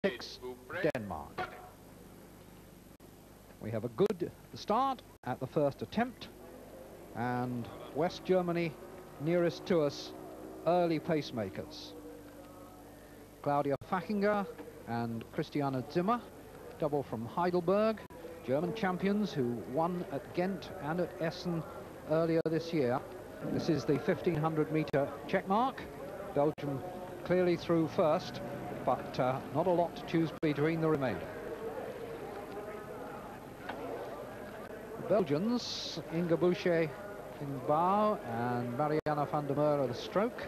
6, Denmark. We have a good start at the first attempt, and West Germany nearest to us, early pacemakers. Claudia Fackinger and Christiane Zimmer, double from Heidelberg, German champions who won at Ghent and at Essen earlier this year. This is the 1500-meter check mark. Belgium clearly through first, but not a lot to choose between the remainder. The Belgians, Inge Boucher in the bow and Marianne van der Merwe at the stroke.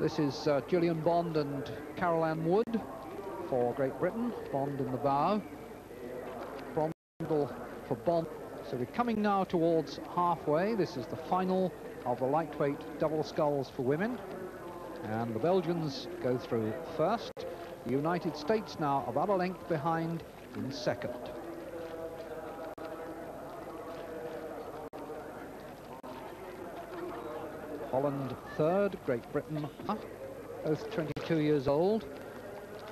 This is Gillian Bond and Carol Ann Wood for Great Britain. Bond in the bow. Bronze medal for Bond. So we're coming now towards halfway. This is the final of the lightweight double sculls for women. And the Belgians go through first. The United States now about a length behind in second. Holland third, Great Britain, both 22 years old.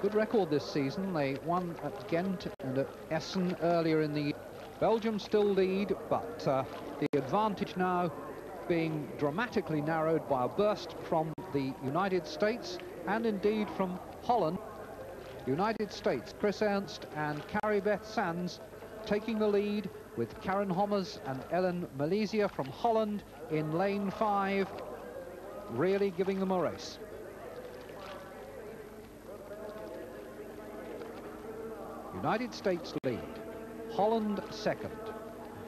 Good record this season. They won at Ghent and at Essen earlier in the year. Belgium still lead, but the advantage now being dramatically narrowed by a burst from the United States and indeed from Holland. United States, Chris Ernst and Carrie Beth Sands taking the lead, with Karen Hommers and Ellen Malaysia from Holland in lane 5, really giving them a race. United States lead, Holland second,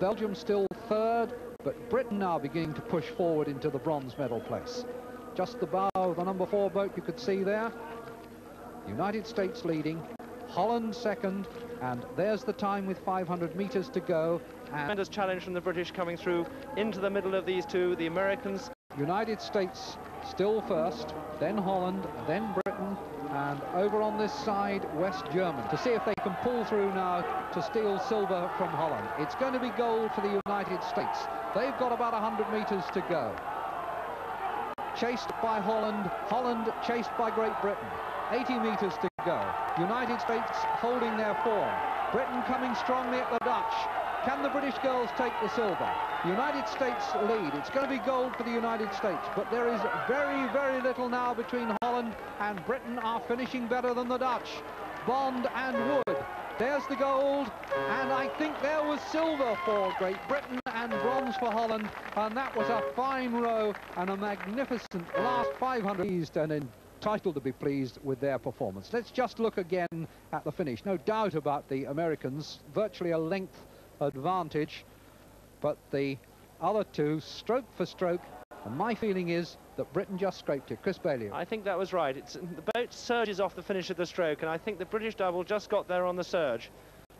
Belgium still third, but Britain now beginning to push forward into the bronze medal place. Just the bow of the number 4 boat you could see there. United States leading, Holland second, and there's the time with 500 meters to go. And tremendous challenge from the British coming through into the middle of these two, the Americans. United States still first, then Holland, then Britain, and over on this side, West Germany, to see if they can pull through now to steal silver from Holland. It's going to be gold for the United States. They've got about 100 meters to go. Chased by Holland, Holland chased by Great Britain. 80 meters to go. United States holding their form. Britain coming strongly at the Dutch. Can the British girls take the silver? United States lead. It's going to be gold for the United States, but there is very, very little now between Holland and Britain are finishing better than the Dutch. Bond and Wood. There's the gold, and I think there was silver for Great Britain and bronze for Holland, and that was a fine row and a magnificent last 500 and entitled to be pleased with their performance. Let's just look again at the finish. No doubt about the Americans, virtually a length advantage, but the other two, stroke for stroke, and my feeling is that Britain just scraped it. Chris Bailey. I think that was right. The boat surges off the finish of the stroke, and I think the British double just got there on the surge.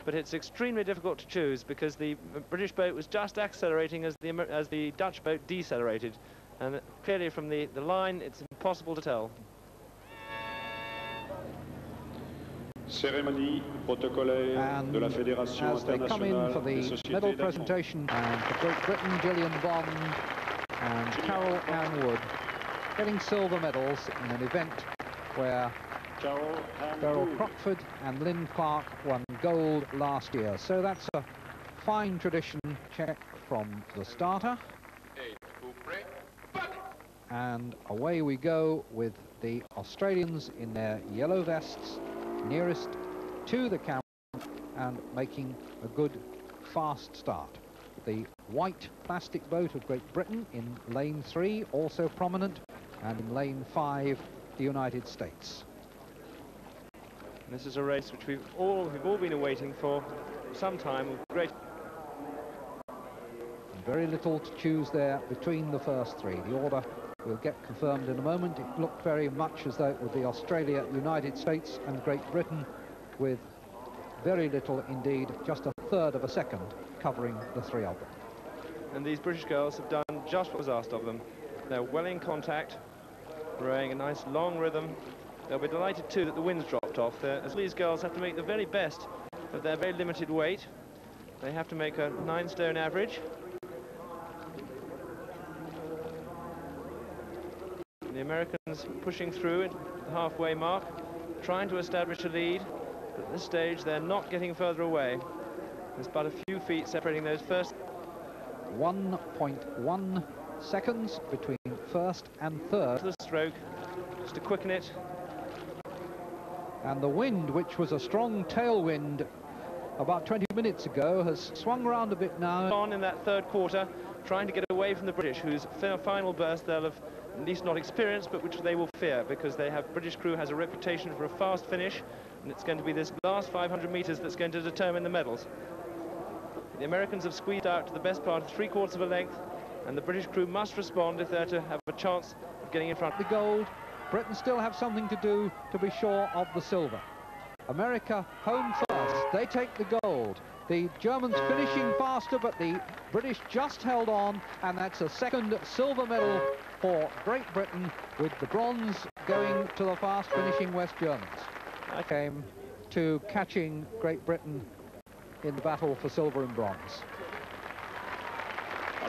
But it's extremely difficult to choose because the British boat was just accelerating as the Dutch boat decelerated. And clearly from the line, it's impossible to tell. Cérémonie protocolaire de la Fédération as they come in for the medal presentation, and for Great Britain, Gillian Bond and Carol Ann Wood getting silver medals in an event where Beryl Crockford and Lynn Clark won gold last year. So that's a fine tradition check from the starter. And away we go with the Australians in their yellow vests, nearest to the camera and making a good fast start. The white plastic boat of Great Britain in lane 3, also prominent, and in lane 5, the United States. And this is a race which we've all been awaiting for some time. Great. And very little to choose there between the first three. The order will get confirmed in a moment. It looked very much as though it would be Australia, United States and Great Britain, with very little indeed, just a third of a second covering the three of them. And these British girls have done just what was asked of them. They're well in contact, rowing a nice long rhythm. They'll be delighted too that the wind's dropped off. As these girls have to make the very best of their very limited weight. They have to make a 9-stone average. The Americans Americans pushing through at the halfway mark, trying to establish a lead. But at this stage, they're not getting further away. There's but a few feet separating those first. 1.1 seconds between first and third. The stroke, just to quicken it. And the wind, which was a strong tailwind about 20 minutes ago, has swung around a bit now. On in that third quarter, trying to get away from the British, whose final burst they'll have at least not experienced, but which they will fear, because British crew has a reputation for a fast finish, and it's going to be this last 500 meters that's going to determine the medals. The Americans have squeezed out to the best part of 3/4 of a length, and the British crew must respond if they're to have a chance of getting in front. The gold. Britain still have something to do to be sure of the silver. America home first. They take the gold. The Germans finishing faster, but the British just held on, and that's a second silver medal for Great Britain, with the bronze going to the fast finishing West Germans. I came to catching Great Britain in the battle for silver and bronze.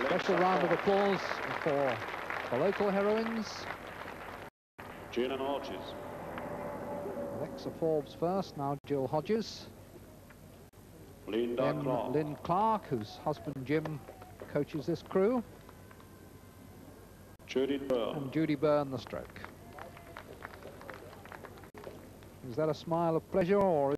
Special round of applause for the local heroines. Jill and Hodges. Alexa Forbes first, now Jill Hodges. Linda Then Clark. Lynn Clark, whose husband Jim coaches this crew. Judith Byrne. And Judy Byrne, the stroke. Is that a smile of pleasure, or